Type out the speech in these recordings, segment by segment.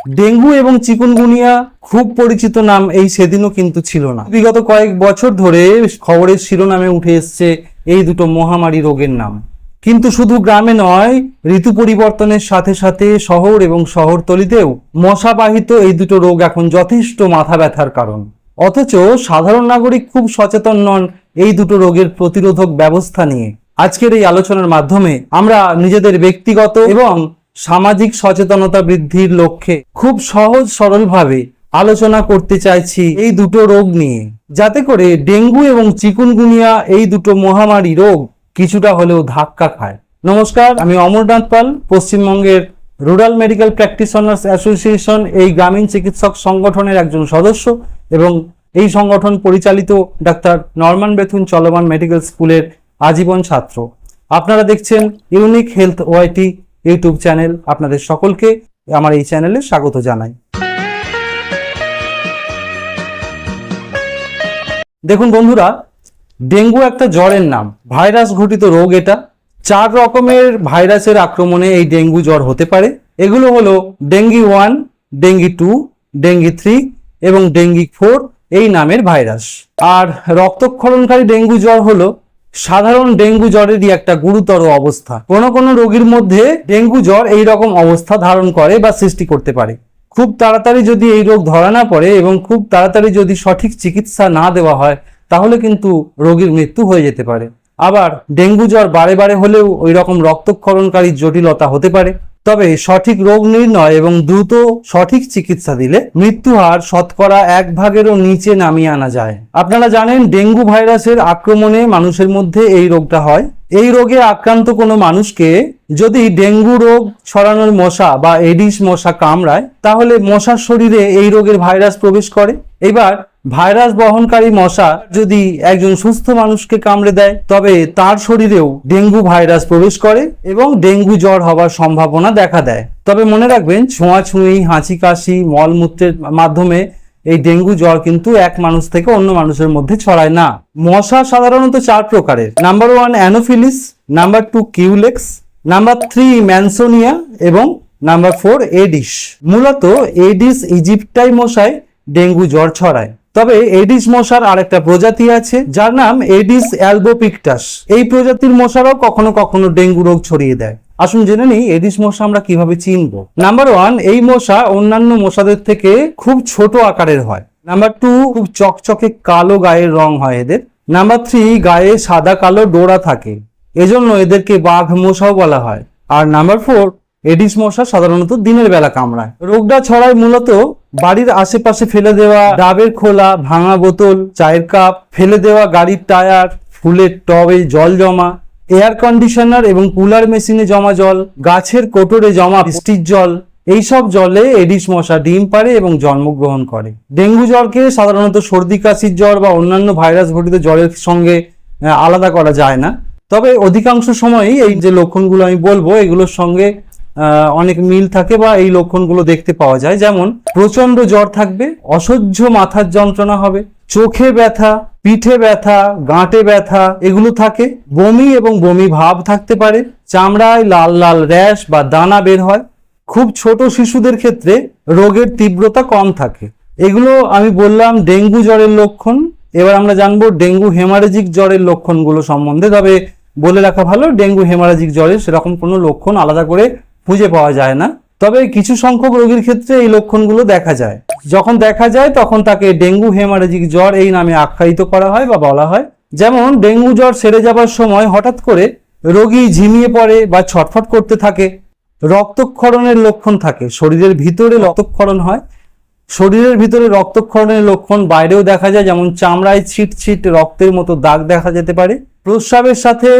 Dengue এবং chikungunya খুব পরিচিত নাম এই সেদিনও কিন্তু ছিল না। বিগত কয়েক বছর ধরে খবরের শিরোনামে উঠে এসছে এই দুটো মহামারী রোগের নাম। কিন্তু শুধু গ্রামে নয়, ঋতু পরিবর্তনের সাথে সাথে শহর এবং শহরতলিতেও মশাবাহিত এই দুটো রোগ এখন যথেষ্ট মাথা ব্যথার কারণ। অথচ সাধারণ নাগরিক খুব সচেতন নন এই দুটো রোগের প্রতিরোধক ব্যবস্থা নিয়ে। আজকের এই আলোচনার মাধ্যমে আমরা নিজেদের ব্যক্তিগত এবং সামাজিক সচেতনতা বৃদ্ধির লক্ষ্যে খুব সহজ সরলভাবে আলোচনা করতে চাইছি এই দুটো রোগ নিয়ে, যাতে করে ডেঙ্গু এবং চিকুনগুনিয়া এই দুটো মহামারী রোগ কিছুটা হলেও ধাক্কা খায়। নমস্কার, আমি অমরনাথ পাল, পশ্চিমবঙ্গের রুরাল মেডিকেল প্র্যাকটিশনার্স অ্যাসোসিয়েশন এই গ্রামীণ চিকিৎসক সংগঠনের একজন সদস্য এবং এই সংগঠন পরিচালিত ডাক্তার নরমান বেথুন চলমান মেডিকেল স্কুলের আজীবন ছাত্র। আপনারা দেখছেন ইউনিক হেলথ ওয়াইটি ইউটিউব চ্যানেল। আপনাদের সকলকে আমার এই চ্যানেলে স্বাগত জানাই। দেখুন বন্ধুরা, ডেঙ্গু একটা জ্বরের নাম, ভাইরাস ঘটিত রোগ। এটা 4 রকমের ভাইরাসের আক্রমণে এই ডেঙ্গু জ্বর হতে পারে। এগুলো হলো ডেঙ্গি 1, ডেঙ্গি 2, ডেঙ্গি 3 এবং ডেঙ্গি 4 এই নামের ভাইরাস। আর রক্তক্ষরণকারী ডেঙ্গু জ্বর হলো সাধারণ ডেঙ্গু জ্বরেরই একটা গুরুতর অবস্থা। কোনো রোগীর মধ্যে ডেঙ্গু জ্বর এই রকম অবস্থা ধারণ করে বা সৃষ্টি করতে পারে। খুব তাড়াতাড়ি যদি এই রোগ ধরা না পড়ে এবং খুব তাড়াতাড়ি যদি সঠিক চিকিৎসা না দেওয়া হয়, তাহলে কিন্তু রোগীর মৃত্যু হয়ে যেতে পারে। আবার ডেঙ্গু জ্বর বারে বারে হলেও ওই রকম রক্তক্ষরণকারী জটিলতা হতে পারে। তবে সঠিক রোগ নির্ণয় এবং দ্রুত সঠিক চিকিৎসা দিলে মৃত্যু হার শতকরা 1/2-এরও নিচে নামিয়ে আনা যায়। আপনারা জানেন, ডেঙ্গু ভাইরাসের আক্রমণে মানুষের মধ্যে এই রোগটা হয়। এই রোগে আক্রান্ত কোনো মানুষকে যদি ডেঙ্গু রোগ ছড়ানোর মশা বা এডিস মশা কামড়ায়, তাহলে মশার শরীরে এই রোগের ভাইরাস প্রবেশ করে। এবার ভাইরাস বহনকারী মশা যদি একজন সুস্থ মানুষকে কামড়ে দেয়, তবে তার শরীরেও ডেঙ্গু ভাইরাস প্রবেশ করে এবং ডেঙ্গু জ্বর হওয়ার সম্ভাবনা দেখা দেয়। তবে মনে রাখবেন, ছোঁয়াছুঁয়ি, হাঁচি কাশি, মলমূত্রের মাধ্যমে এই ডেঙ্গু জ্বর কিন্তু এক মানুষ থেকে অন্য মানুষের মধ্যে ছড়ায় না। মশা সাধারণত 4 প্রকারের। Number 1 Anopheles, number 2 Culex, number 3 ম্যানসোনিয়া এবং নাম্বার 4 এডিস। মূলত এডিস ইজিপ্টাই মশায় ডেঙ্গু জ্বর ছড়ায়। তবে এডিস মশার আরেকটা প্রজাতি আছে যার নাম এডিস অ্যালবোপিক্টাস। এই প্রজাতির মশারাও কখনো কখনো ডেঙ্গু রোগ ছড়িয়ে দেয়। আসুন জেনে নিই এডিস মশা আমরা কিভাবে চিনব। নাম্বার 1, এই মশা অন্যান্য মশাদের থেকে খুব ছোট আকারের হয়। নাম্বার 2, খুব চকচকে কালো গায়ের রং হয় এদের। নাম্বার 3, গায়ে সাদা কালো ডোরা থাকে, এজন্য এদেরকে বাঘ মশাও বলা হয়। আর নাম্বার 4, এডিস মশা সাধারণত দিনের বেলা কামড়ায়। রোগটা ছড়ায় মূলত বাড়ির আশেপাশে ফেলে দেওয়া ডাবের খোলা, ভাঙা বোতল, চায়ের কাপ, ফেলে দেওয়া গাড়ির টায়ার, ফুলের টবে জল জমা, এয়ার কন্ডিশনার এবং কুলার মেশিনে জমা জল, গাছের কোটরে জমা বৃষ্টির জল, এইসব জলে এডিস মশা ডিম পাড়ে এবং জন্মগ্রহণ করে। ডেঙ্গু জ্বরকে সাধারণত সর্দি কাশির জ্বর বা অন্যান্য ভাইরাস ঘটিত জ্বরের সঙ্গে আলাদা করা যায় না। তবে অধিকাংশ সময়ই এই যে লক্ষণগুলো আমি বলবো, এগুলোর সঙ্গে অনেক মিল থাকে বা এই লক্ষণগুলো দেখতে পাওয়া যায়। যেমন প্রচন্ড জ্বর থাকবে, অসহ্য মাথার যন্ত্রণা হবে, চোখে ব্যথা, পিঠে ব্যথা, গাঁটে ব্যথা এগুলো থাকে, বমি এবং বমি ভাব থাকতে পারে, চামড়ায় লাল লাল র্যাশ বা দানা বের হয়। খুব ছোট শিশুদের ক্ষেত্রে রোগের তীব্রতা কম থাকে। এগুলো আমি বললাম ডেঙ্গু জ্বরের লক্ষণ। এবার আমরা জানবো ডেঙ্গু হেমারেজিক জ্বরের লক্ষণগুলো সম্বন্ধে। তবে বলে রাখা ভালো, ডেঙ্গু হেমারেজিক জ্বরের সেরকম কোনো লক্ষণ আলাদা করে খুঁজে পাওয়া যায় না। তবে কিছু সংখ্যক রোগীর ক্ষেত্রে এই লক্ষণগুলো দেখা যায়। যখন দেখা যায় তখন তাকে ডেঙ্গু হেমারেজিক জ্বর এই নামে আখ্যায়িত করা হয় বা বলা হয়। যেমন ডেঙ্গু জ্বর সেরে যাবার সময় হঠাৎ করে রোগী ঝিমিয়ে পড়ে বা ছটফট করতে থাকে, রক্তক্ষরণের লক্ষণ থাকে, শরীরের ভিতরে রক্তক্ষরণ হয়। শরীরের ভিতরে রক্তক্ষরণের লক্ষণ বাইরেও দেখা যায়, যেমন চামড়ায় ছিট ছিট রক্তের মতো দাগ দেখা যেতে পারে। প্রস্রাবের সাথে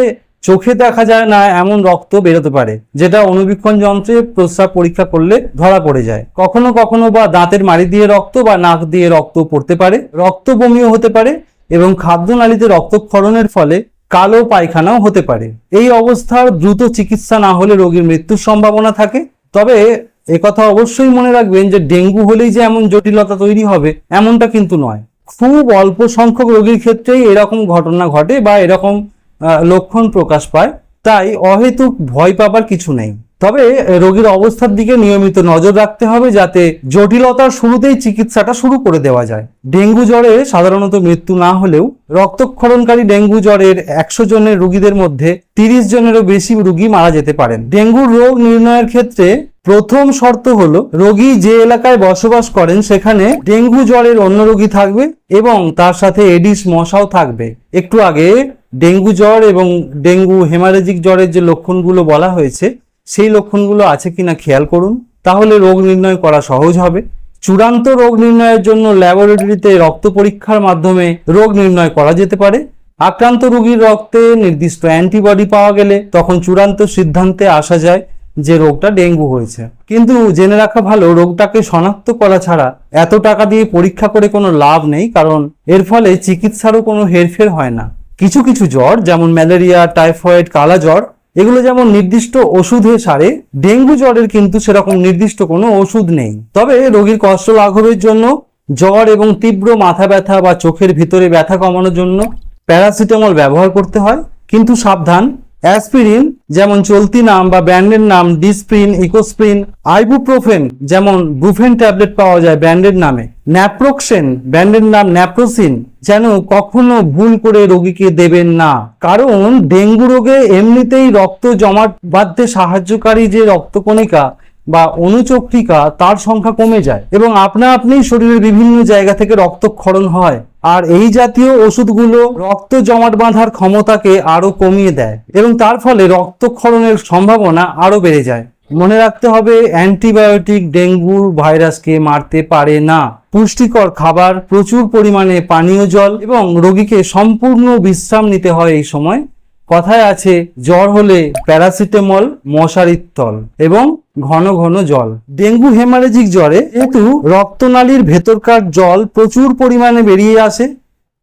চোখে দেখা যায় না এমন রক্ত বেরোতে পারে, যেটা অনুবীক্ষণ যন্ত্রে প্রস্রাব পরীক্ষা করলে ধরা পড়ে যায়। কখনো কখনো বা দাঁতের মাড়ি দিয়ে রক্ত বা নাক দিয়ে রক্ত পড়তে পারে, রক্ত বমিও হতে পারে এবং খাদ্যনালীতে রক্তক্ষরণের ফলে কালো পায়খানাও হতে পারে। এই অবস্থার দ্রুত চিকিৎসা না হলে রোগীর মৃত্যুর সম্ভাবনা থাকে। তবে একথা অবশ্যই মনে রাখবেন যে ডেঙ্গু হলেই যে এমন জটিলতা তৈরি হবে এমনটা কিন্তু নয়। খুব অল্প সংখ্যক রোগীর ক্ষেত্রেই এরকম ঘটনা ঘটে বা এরকম লক্ষণ প্রকাশ পায়। তাই অহেতুক ভয় পাবার কিছু নেই। তবে রোগীর অবস্থার দিকে নিয়মিত নজর রাখতে হবে যাতে জটিলতার শুরুতেই চিকিৎসাটা শুরু করে দেওয়া যায়। ডেঙ্গু জ্বরে সাধারণত মৃত্যু না হলেও রক্তক্ষরণকারী ডেঙ্গু জ্বরের 100 জনের রোগীদের মধ্যে 30 জনেরও বেশি রোগী মারা যেতে পারেন। ডেঙ্গুর রোগ নির্ণয়ের ক্ষেত্রে প্রথম শর্ত হলো রোগী যে এলাকায় বসবাস করেন সেখানে ডেঙ্গু জ্বরের অন্য রোগী থাকবে এবং তার সাথে এডিস মশাও থাকবে। একটু আগে ডেঙ্গু জ্বর এবং ডেঙ্গু হেমারেজিক জ্বরের যে লক্ষণগুলো বলা হয়েছে সেই লক্ষণগুলো আছে কিনা খেয়াল করুন, তাহলে রোগ নির্ণয় করা সহজ হবে। চূড়ান্ত রোগ নির্ণয়ের জন্য ল্যাবরেটরিতে রক্ত পরীক্ষার মাধ্যমে রোগ নির্ণয় করা যেতে পারে। আক্রান্ত রোগীর রক্তে নির্দিষ্ট অ্যান্টিবডি পাওয়া গেলে তখন চূড়ান্ত সিদ্ধান্তে আসা যায় যে রোগটা ডেঙ্গু হয়েছে। কিন্তু জেনে রাখা ভালো, রোগটাকে শনাক্ত করা ছাড়া এত টাকা দিয়ে পরীক্ষা করে কোনো লাভ নেই, কারণ এর ফলে চিকিৎসারও কোনো হেরফের হয় না। কিছু কিছু জ্বর যেমন ম্যালেরিয়া, টাইফয়েড, কালা জ্বর এগুলো যেমন নির্দিষ্ট ওষুধে সারে, ডেঙ্গু জ্বরের কিন্তু সেরকম নির্দিষ্ট কোনো ওষুধ নেই। তবে রোগীর কষ্ট লাঘবের জন্য জ্বর এবং তীব্র মাথা ব্যথা বা চোখের ভিতরে ব্যথা কমানোর জন্য প্যারাসিটামল ব্যবহার করতে হয়। কিন্তু সাবধান, অ্যাসপিরিন যেমন চলতি নাম বা ব্র্যান্ডের নাম ডিসপ্রিন, ইকোস্প্রিন, আইবুপ্রোফেন যেমন ব্রুফেন ট্যাবলেট পাওয়া যায় ব্র্যান্ডের নামে, ন্যাপ্রোক্সেন ব্র্যান্ডের নাম ন্যাপ্রোসিন যেন কখনো ভুল করে রোগীকে দেবেন না। কারণ ডেঙ্গু রোগে এমনিতেই রক্ত জমাট বাঁধতে সাহায্যকারী যে রক্তকণিকা বা অনুচক্রিকা তার সংখ্যা কমে যায় এবং আপনা আপনি শরীরের বিভিন্ন জায়গা থেকে রক্তক্ষরণ হয়। আর এই জাতীয় ওষুধগুলো রক্ত জমাট বাঁধার ক্ষমতাকে আরো কমিয়ে দেয় এবং তার ফলে রক্তক্ষরণের সম্ভাবনা আরো বেড়ে যায়। মনে রাখতে হবে, অ্যান্টিবায়োটিক ডেঙ্গুর ভাইরাসকে মারতে পারে না। পুষ্টিকর খাবার, প্রচুর পরিমাণে পানীয় জল এবং রোগীকে সম্পূর্ণ বিশ্রাম নিতে হয় এই সময়। কথায় আছে, জ্বর হলে প্যারাসিটামল, মশারির তল এবং ঘন ঘন জল। ডেঙ্গু হেমারেজিক জ্বরে যেহেতু রক্তনালীর ভেতরকার জল প্রচুর পরিমাণে বেরিয়ে আসে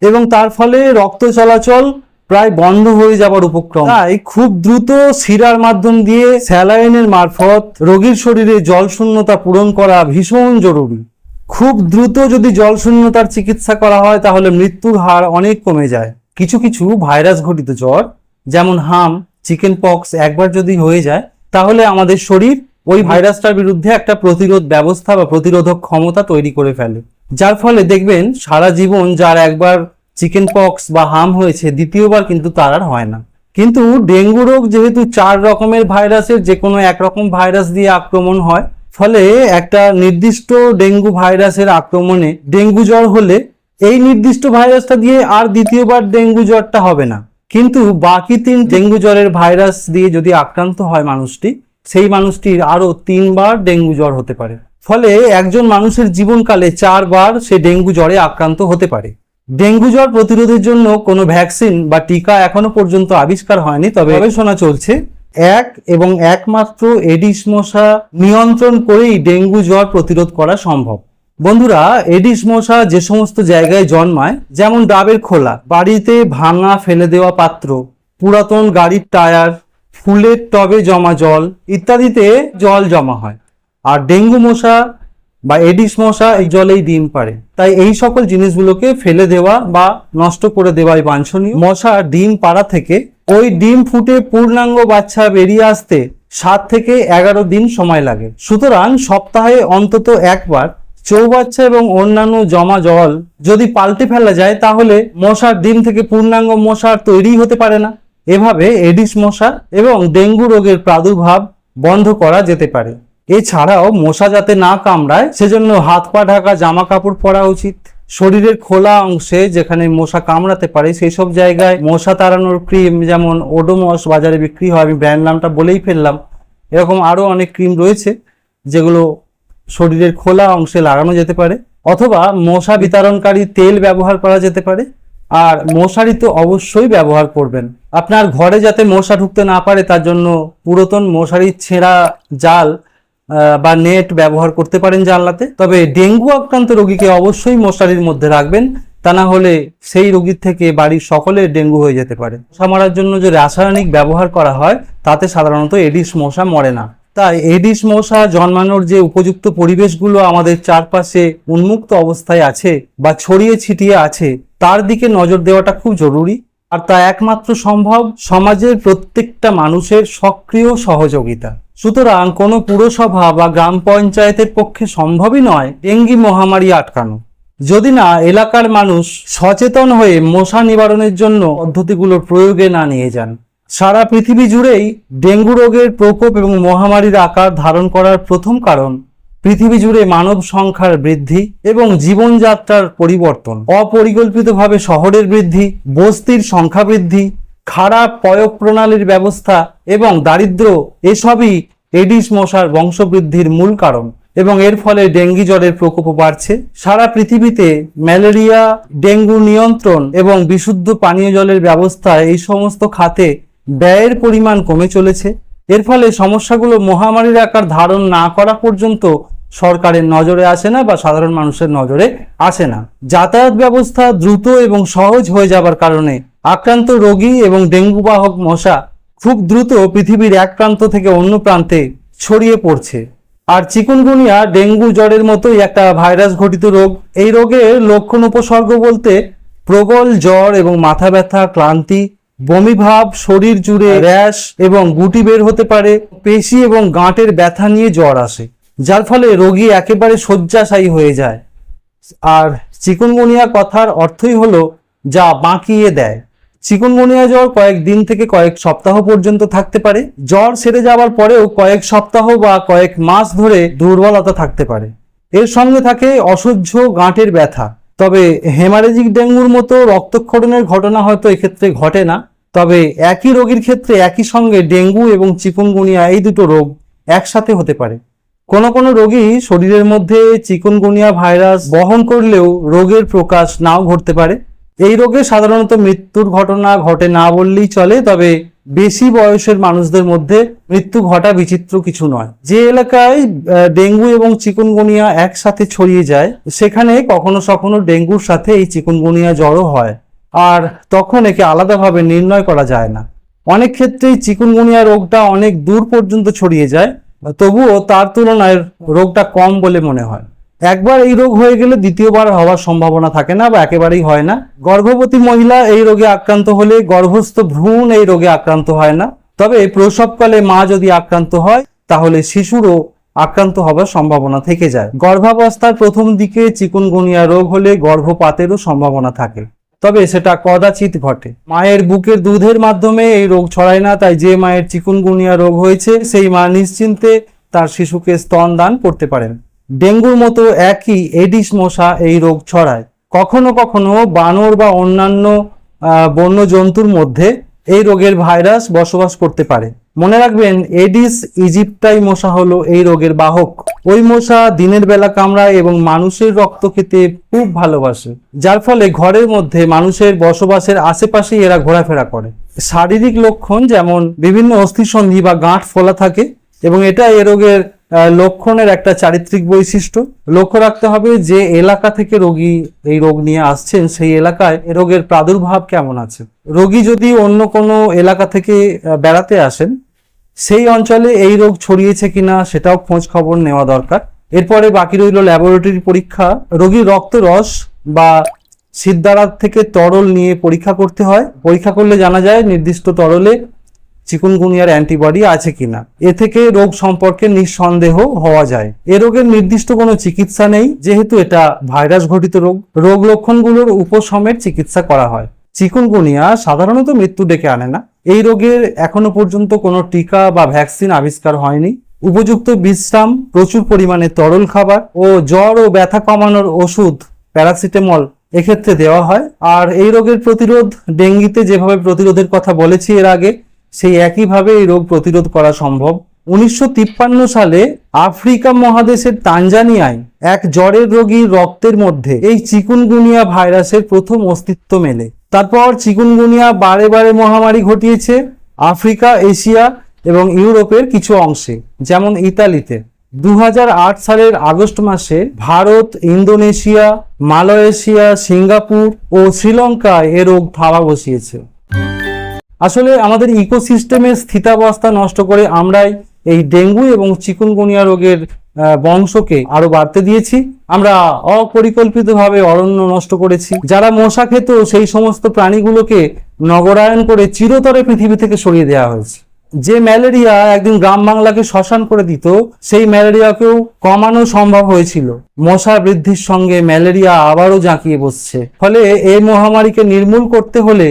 এবং তার ফলে রক্ত চলাচল প্রায় বন্ধ হয়ে যাবার উপক্রম, তাই খুব দ্রুত শিরার মাধ্যম দিয়ে স্যালাইনের মারফত রোগীর শরীরে জল শূন্যতা পূরণ করা ভীষণ জরুরি। খুব দ্রুত যদি জল শূন্যতার চিকিৎসা করা হয় তাহলে মৃত্যুর হার অনেক কমে যায়। কিছু কিছু ভাইরাস ঘটিত জ্বর যেমন হাম, চিকেন পক্স একবার যদি হয়ে যায় তাহলে আমাদের শরীর ওই ভাইরাসটার বিরুদ্ধে একটা প্রতিরোধ ব্যবস্থা বা প্রতিরোধক ক্ষমতা তৈরি করে ফেলে, যার ফলে দেখবেন সারা জীবন যার একবার চিকেন পক্স বা হাম হয়েছে দ্বিতীয়বার কিন্তু তার আর হয় না। কিন্তু ডেঙ্গু রোগ যেহেতু 4 রকমের ভাইরাসের যে কোনো একরকম ভাইরাস দিয়ে আক্রমণ হয়, ফলে একটা নির্দিষ্ট ডেঙ্গু ভাইরাসের আক্রমণে ডেঙ্গু জ্বর হলে এই নির্দিষ্ট ভাইরাসটা দিয়ে আর দ্বিতীয়বার ডেঙ্গু জ্বরটা হবে না। কিন্তু বাকি 3 ডেঙ্গু জ্বরের ভাইরাস দিয়ে যদি আক্রান্ত হয় মানুষটি, সেই মানুষটির আরো 3 বার ডেঙ্গু জ্বর হতে পারে। ফলে একজন মানুষের জীবনকালে 4 বার সে ডেঙ্গু জ্বরে আক্রান্ত হতে পারে। ডেঙ্গু জ্বর প্রতিরোধের জন্য কোনো ভ্যাকসিন বা টিকা এখনো পর্যন্ত আবিষ্কার হয়নি, তবে গবেষণা চলছে। এক এবং একমাত্র এডিস মশা নিয়ন্ত্রণ করেই ডেঙ্গু জ্বর প্রতিরোধ করা সম্ভব। বন্ধুরা, এডিস মশা যে সমস্ত জায়গায় জন্মায়, যেমন ডাবের খোলা, বাড়িতে ভাঙা ফেলে দেওয়া পাত্র, পুরাতন গাড়ির টায়ার, ফুলের টবে জমা জল ইত্যাদিতে জল জমা হয়। আর ডেঙ্গু মশা বা এডিস মশা এই জলেই ডিম পাড়ে, তাই এই সকল জিনিসগুলোকে ফেলে দেওয়া বা নষ্ট করে দেওয়াই বাঞ্ছনীয়। মশা ডিম পাড়া থেকে ওই ডিম ফুটে পূর্ণাঙ্গ বাচ্চা বেরিয়ে আসতে 7 থেকে 11 দিন সময় লাগে। সুতরাং সপ্তাহে অন্তত একবার চৌবাচ্চা এবং অন্যান্য জমা জল যদি পাল্টে ফেলা যায় তাহলে মশার ডিম থেকে পূর্ণাঙ্গ মশার তৈরি হতে পারে না। এভাবে এডিস মশা এবং ডেঙ্গু রোগের প্রাদুর্ভাব বন্ধ করা যেতে পারে। এছাড়াও মশা যাতে না কামড়ায় সেজন্য হাত পা ঢাকা জামা কাপড় পরা উচিত। শরীরের খোলা অংশে যেখানে মশা কামড়াতে পারে সেই সব জায়গায় মশা তাড়ানোর ক্রিম যেমন ওডোমস বাজারে বিক্রি হয়, আমি ব্র্যান্ড নামটা বলেই ফেললাম। এরকম আরো অনেক ক্রিম রয়েছে যেগুলো শরীরের খোলা অংশে লাগানো যেতে পারে, অথবা মশা বিতারণকারী তেল ব্যবহার করা যেতে পারে। আর মশারি তো অবশ্যই ব্যবহার করবেন। আপনার ঘরে যাতে মশা ঢুকতে না পারে তার জন্য পুরাতন মশারির ছেঁড়া জাল বা নেট ব্যবহার করতে পারেন জানলাতে। তবে ডেঙ্গু আক্রান্ত রোগীকে অবশ্যই মশারির মধ্যে রাখবেন, তা না হলে সেই রোগীর থেকে বাড়ির সকলের ডেঙ্গু হয়ে যেতে পারে। মশা মারার জন্য যে রাসায়নিক ব্যবহার করা হয় তাতে সাধারণত এডিস মশা মরে না। তাই এডিস মশা জন্মানোর যে উপযুক্ত পরিবেশগুলো আমাদের চারপাশে উন্মুক্ত অবস্থায় আছে বা ছড়িয়ে ছিটিয়ে আছে তার দিকে নজর দেওয়াটা খুব জরুরি। আর তা একমাত্র সম্ভব সমাজের প্রত্যেকটা মানুষের সক্রিয় সহযোগিতা। সুতরাং কোনো পুরসভা বা গ্রাম পঞ্চায়েতের পক্ষে সম্ভবই নয় ডেঙ্গি মহামারী আটকানো, যদি না এলাকার মানুষ সচেতন হয়ে মশা নিবারণের জন্য পদ্ধতিগুলোর প্রয়োগে না নিয়ে যান। সারা পৃথিবী জুড়েই ডেঙ্গু রোগের প্রকোপ এবং মহামারীর আকার ধারণ করার প্রথম কারণ পৃথিবী জুড়ে মানব সংখ্যার বৃদ্ধি এবং জীবনযাত্রার পরিবর্তন, অপরিকল্পিতভাবে শহরের বৃদ্ধি, বস্তির সংখ্যা বৃদ্ধি, খারাপ পয়ঃ প্রণালীর ব্যবস্থা এবং দারিদ্র্য এসবই এডিস মশার বংশবৃদ্ধির মূল কারণ এবং এর ফলে ডেঙ্গি জ্বরের প্রকোপ বাড়ছে। সারা পৃথিবীতে ম্যালেরিয়া, ডেঙ্গু নিয়ন্ত্রণ এবং বিশুদ্ধ পানীয় জলের ব্যবস্থা এই সমস্ত খাতে ব্যয়ের পরিমাণ কমে চলেছে। এর ফলে সমস্যাগুলো মহামারীর আকার ধারণ না করা পর্যন্ত সরকারের নজরে আসে না বা সাধারণ মানুষের নজরে আসে না। যাতায়াত ব্যবস্থা দ্রুত এবং সহজ হয়ে যাবার কারণে আক্রান্ত রোগী এবং ডেঙ্গু বাহক মশা খুব দ্রুত পৃথিবীর এক প্রান্ত থেকে অন্য প্রান্তে ছড়িয়ে পড়ছে। আর চিকুনগুনিয়া ডেঙ্গু জ্বরের মতোই একটা ভাইরাস ঘটিত রোগ। এই রোগের লক্ষণ উপসর্গ বলতে প্রবল জ্বর এবং মাথা ব্যথা, ক্লান্তি, বমিভাব, শরীর জুড়ে র্যাশ এবং গুটি বের হতে পারে, পেশি এবং গাঁটের ব্যথা নিয়ে জ্বর আসে, যার ফলে রোগী একেবারে শয্যাশায়ী হয়ে যায়। আর চিকুনগুনিয়া কথার অর্থই হলো যা বাঁকিয়ে দেয়। চিকুনগুনিয়া জ্বর কয়েক দিন থেকে কয়েক সপ্তাহ পর্যন্ত থাকতে পারে। জ্বর সেরে যাওয়ার পরেও কয়েক সপ্তাহ বা কয়েক মাস ধরে দুর্বলতা থাকতে পারে। এর সঙ্গে থাকে অসহ্য গাঁটের ব্যথা। তবে হেমারেজিক ডেঙ্গুর মতো রক্তক্ষরণের ঘটনা হয়তো এক্ষেত্রে ঘটে না। তবে একই রোগীর ক্ষেত্রে একই সঙ্গে ডেঙ্গু এবং চিকুনগুনিয়া এই দুটো রোগ একসাথে হতে পারে। কোনো রোগী শরীরের মধ্যে চিকুনগুনিয়া ভাইরাস বহন করলেও রোগের প্রকাশ নাও ঘটতে পারে। এই রোগে সাধারণত মৃত্যুর ঘটনা ঘটে না বললেই চলে, তবে বেশি বয়সের মানুষদের মধ্যে মৃত্যু ঘটা বিচিত্র কিছু নয়। যে এলাকায় ডেঙ্গু এবং চিকুনগুনিয়া একসাথে ছড়িয়ে যায় সেখানে কখনো কখনো ডেঙ্গুর সাথে এই চিকুনগুনিয়া জ্বরও হয়, আর তখন একে আলাদাভাবে নির্ণয় করা যায় না। অনেক ক্ষেত্রেই চিকুনগুনিয়া রোগটা অনেক দূর পর্যন্ত ছড়িয়ে যায়, তবুও তার তুলনায় রোগটা কম বলে মনে হয়। একবার এই রোগ হয়ে গেলে দ্বিতীয়বার হওয়ার সম্ভাবনা থাকে না বা একেবারেই হয় না। গর্ভবতী মহিলা এই রোগে আক্রান্ত হলে গর্ভস্থ ভ্রূণ এই রোগে আক্রান্ত হয় না। তবে প্রসবকালে মা যদি আক্রান্ত হয় তাহলে শিশুরও আক্রান্ত হবার সম্ভাবনা থেকে যায়। গর্ভাবস্থার প্রথম দিকে চিকুনগুনিয়া রোগ হলে গর্ভপাতেরও সম্ভাবনা থাকে, তবে সেটা কদাচিৎ ঘটে। মায়ের বুকের দুধের মাধ্যমে এই রোগ ছড়ায় না, তাই যে মায়ের চিকুনগুনিয়া রোগ হয়েছে সেই মা নিশ্চিন্তে তার শিশুকে স্তন দান করতে পারেন। ডেঙ্গুর মতো একই এডিস মশা এই রোগ ছড়ায়। কখনো কখনো বানর বা অন্যান্য বন্য জন্তুর মধ্যে এই রোগের ভাইরাস বসবাস করতে পারে। মনে রাখবেন, এডিস ইজিপ্টাই মশা হলো এই রোগের বাহক। ওই মশা দিনের বেলা কামড়ায় এবং মানুষের রক্ত খেতে খুব ভালোবাসে, যার ফলে ঘরের মধ্যে মানুষের বসবাসের আশেপাশেই এরা ঘোরাফেরা করে। শারীরিক লক্ষণ যেমন বিভিন্ন অস্থিসন্ধি বা গাঁট ফোলা থাকে, এবং এটা এ রোগের লক্ষণের একটা চারিত্রিক বৈশিষ্ট্য। লক্ষ্য রাখতে হবে যে এলাকা থেকে রোগী এই রোগ নিয়ে আসছেন সেই এলাকায় এ রোগের প্রাদুর্ভাব কেমন আছে। রোগী যদি অন্য কোনো এলাকা থেকে বেড়াতে আসেন, সেই অঞ্চলে এই রোগ ছড়িয়েছে কিনা সেটাও খোঁজ খবর নেওয়া দরকার। এরপরে বাকি রইল ল্যাবরেটরি পরীক্ষা। রোগীর রক্তরস বা সিদ্ধারা থেকে তরল নিয়ে পরীক্ষা করতে হয়। পরীক্ষা করলে জানা যায় নির্দিষ্ট তরলে চিকুনগুনিয়ার অ্যান্টিবডি আছে কিনা। এ থেকে রোগ সম্পর্কে নিঃসন্দেহ হওয়া যায়। এ রোগের নির্দিষ্ট কোনো চিকিৎসা নেই, যেহেতু এটা ভাইরাস ঘটিত রোগ। রোগ লক্ষণগুলোর উপশমের চিকিৎসা করা হয়। চিকুনগুনিয়া সাধারণত মৃত্যু ডেকে আনে না। এই রোগের এখনো পর্যন্ত কোনো টিকা বা ভ্যাকসিন আবিষ্কার হয়নি। উপযুক্ত বিশ্রাম, প্রচুর পরিমাণে তরল খাবার ও জ্বর ও ব্যথা কমানোর ওষুধ প্যারাসিটামল এক্ষেত্রে দেওয়া হয়। আর এই রোগের প্রতিরোধ ডেঙ্গিতে যেভাবে প্রতিরোধের কথা বলেছি এর আগে, সেই একইভাবে এই রোগ প্রতিরোধ করা সম্ভব। 1953 সালে আফ্রিকা মহাদেশের তানজানিয়ায় এক জ্বরের রোগীর রক্তের মধ্যে এই চিকুনগুনিয়া ভাইরাসের প্রথম অস্তিত্ব মেলে। তারপর চিকুনগুনিয়া বারে বারে মহামারী ঘটিয়েছে আফ্রিকা, এশিয়া এবং ইউরোপের কিছু অংশে, যেমন ইতালিতে। 2008 সালের আগস্ট মাসে ভারত, ইন্দোনেশিয়া, মালয়েশিয়া, সিঙ্গাপুর ও শ্রীলঙ্কায় এ রোগ থাবা বসিয়েছে। আসলে আমাদের ইকোসিস্টেমের স্থিতাবস্থা নষ্ট করে আমরাই এই ডেঙ্গু এবং চিকুনগুনিয়া রোগের বংশকে আরো বাড়তে দিয়েছি। আমরা অপরিকল্পিতভাবে অরণ্য নষ্ট করেছি। যারা মশা খেত সেই সমস্ত প্রাণীগুলোকে নগরায়ন করে চিরতরে পৃথিবী থেকে সরিয়ে দেওয়া হয়েছে। যে ম্যালেরিয়া একদিন গ্রাম বাংলাকে শ্মশান করে দিত, সেই ম্যালেরিয়াকেও কমানো সম্ভব হয়েছিল। মশা বৃদ্ধির সঙ্গে ম্যালেরিয়া আবারও জাঁকিয়ে বসছে। ফলে এই মহামারীকে নির্মূল করতে হলে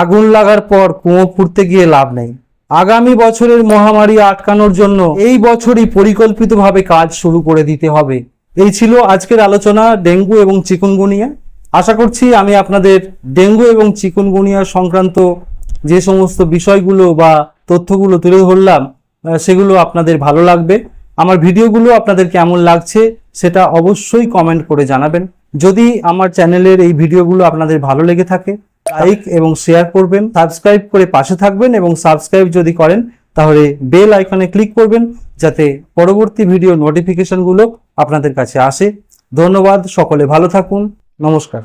আগুন লাগার পর কুয়ো ফুঁড়তে গিয়ে লাভ নেই। আগামী বছরের মহামারী আটকানোর জন্য এই বছরই পরিকল্পিতভাবে কাজ শুরু করে দিতে হবে। এই ছিল আজকের আলোচনা ডেঙ্গু এবং চিকুনগুনিয়া। আশা করছি আমি আপনাদের ডেঙ্গু এবং চিকুনগুনিয়া সংক্রান্ত যে সমস্ত বিষয়গুলো বা তথ্যগুলো তুলে ধরলাম সেগুলো আপনাদের ভালো লাগবে। আমার ভিডিওগুলো আপনাদের কেমন লাগছে সেটা অবশ্যই কমেন্ট করে জানাবেন। যদি আমার চ্যানেলের এই ভিডিওগুলো আপনাদের ভালো লেগে থাকে লাইক এবং শেয়ার করবেন, সাবস্ক্রাইব করে পাশে থাকবেন এবং সাবস্ক্রাইব যদি করেন তাহলে বেল আইকনে ক্লিক করবেন যাতে পরবর্তী ভিডিও নোটিফিকেশনগুলো আপনাদের কাছে আসে। ধন্যবাদ, সকলে ভালো থাকুন, নমস্কার।